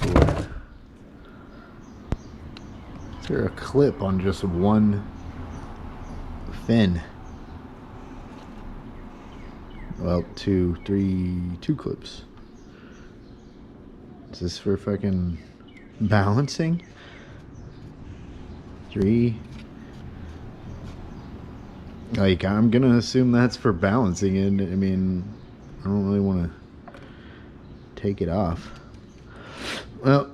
for? Is there a clip on just one fin? Well, two clips. Is this for fucking balancing? 3. Like, I'm gonna assume that's for balancing, and I mean, I don't really want to take it off. Well,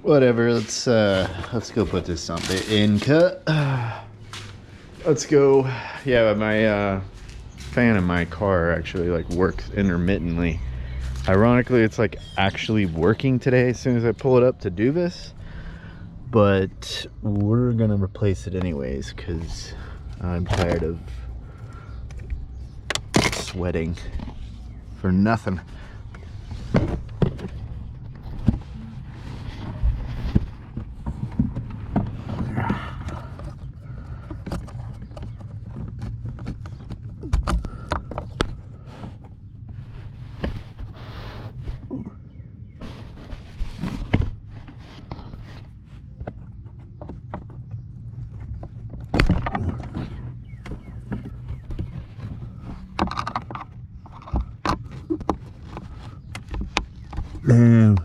whatever. Let's go put this on the in cut. Let's go. Yeah, my fan in my car actually like works intermittently. Ironically, it's like actually working today as soon as I pull it up to do this, but we're gonna replace it anyways because I'm tired of sweating for nothing. Damn.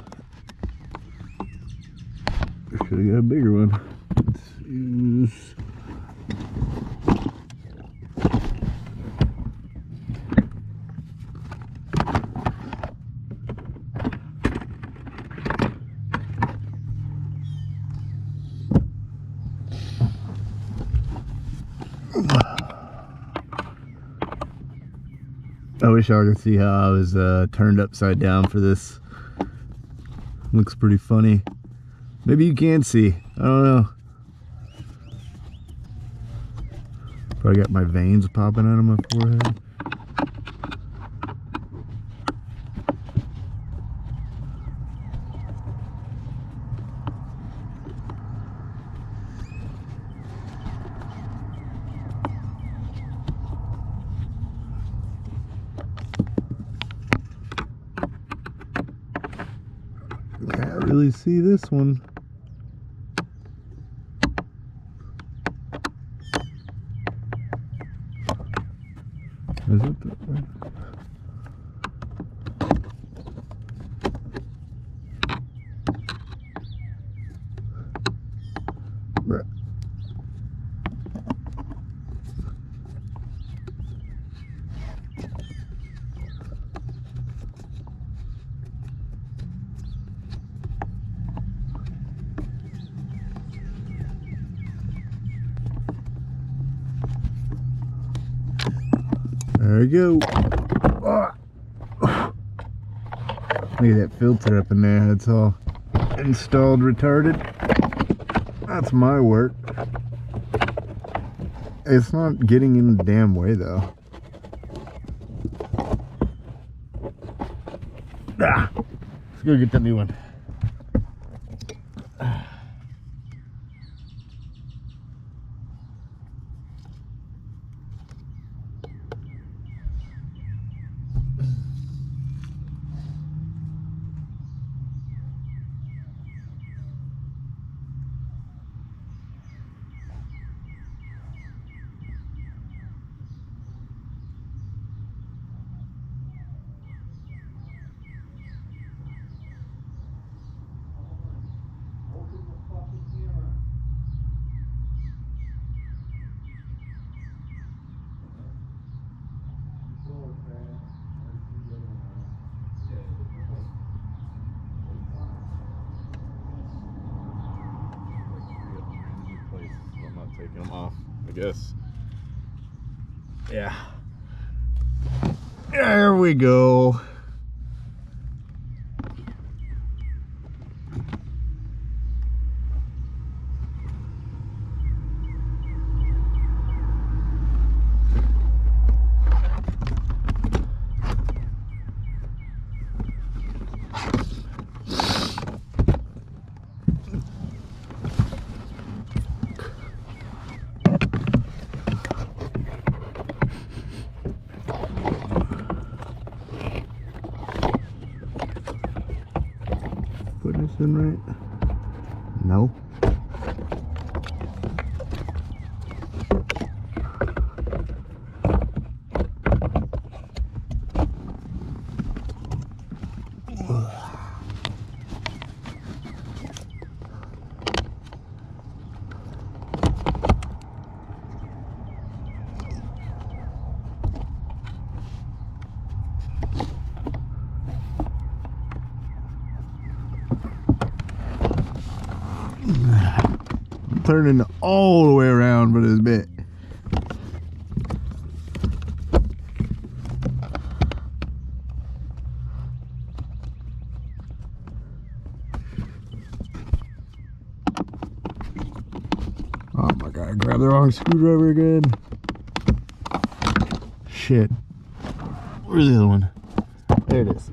Should have got a bigger one. Let's use. I wish y'all could see how I was turned upside down for this. Looks pretty funny. Maybe you can see. I don't know. Probably got my veins popping out of my forehead. Can't really see this one. Is it that way? Right. There we go. Oh. Look at that filter up in there. It's all installed retarded. That's my work. It's not getting in the damn way though. Let's go get the new one. Taking them off, I guess. Yeah. There we go. putting this in right? No. Turning all the way around for this bit. Oh my god, I grabbed the wrong screwdriver again. Shit. Where's the other one? There it is.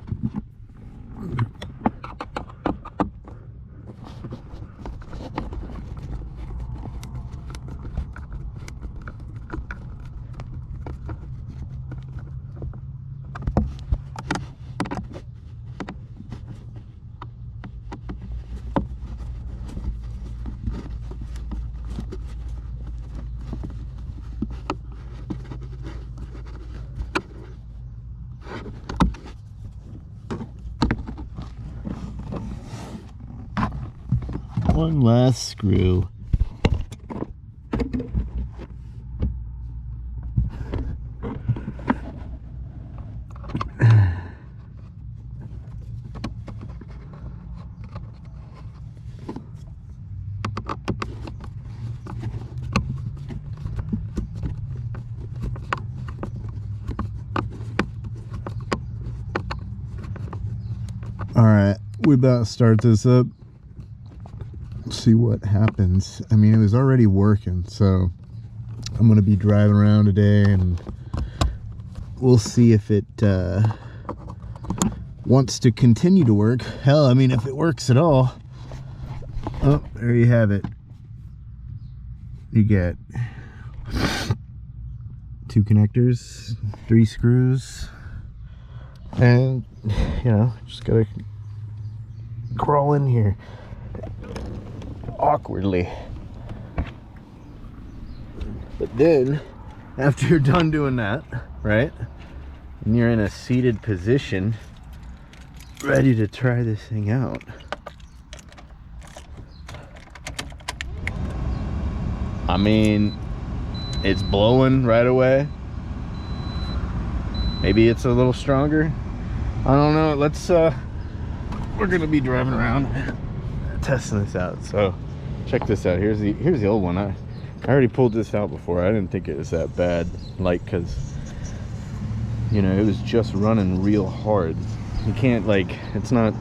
One last screw. All right, we about to start this up. See what happens. I mean, it was already working, so I'm gonna be driving around today and we'll see if it wants to continue to work. Hell, I mean, if it works at all. Oh, there you have it. You get 2 connectors, 3 screws, and you know, just gotta crawl in here awkwardly. But then after you're done doing that, right, and you're in a seated position ready to try this thing out, I mean, it's blowing right away. Maybe it's a little stronger, I don't know. Let's we're gonna be driving around testing this out. So check this out. Here's the old one. I already pulled this out before. I didn't think it was that bad, like, because you know, it was just running real hard. You can't, like, it's not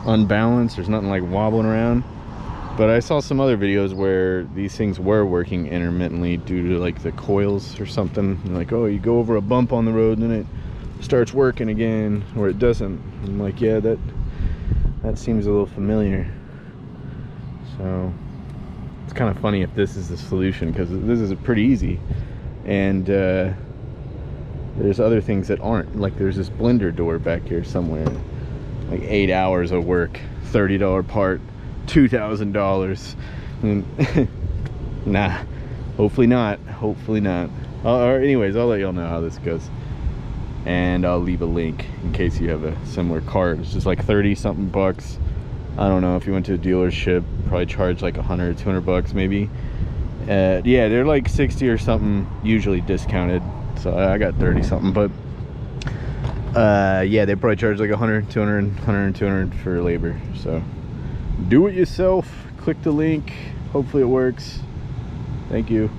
unbalanced, there's nothing like wobbling around. But I saw some other videos where these things were working intermittently due to like the coils or something. And like, oh, you go over a bump on the road and then it starts working again, or it doesn't. I'm like, yeah, that seems a little familiar. So it's kind of funny if this is the solution, because this is pretty easy, and there's other things that aren't. Like, there's this blender door back here somewhere, like 8 hours of work, $30 part, $2,000. Nah, hopefully not, hopefully not. Or anyways, I'll let y'all know how this goes, and I'll leave a link in case you have a similar cart. It's just like 30 something bucks. I don't know, if you went to a dealership, probably charge like 100, 200 bucks maybe. Yeah, they're like 60 or something, usually discounted. So I got 30 something, but yeah, they probably charge like 100, 200, 100, 200 for labor. So do it yourself, click the link, hopefully it works. Thank you.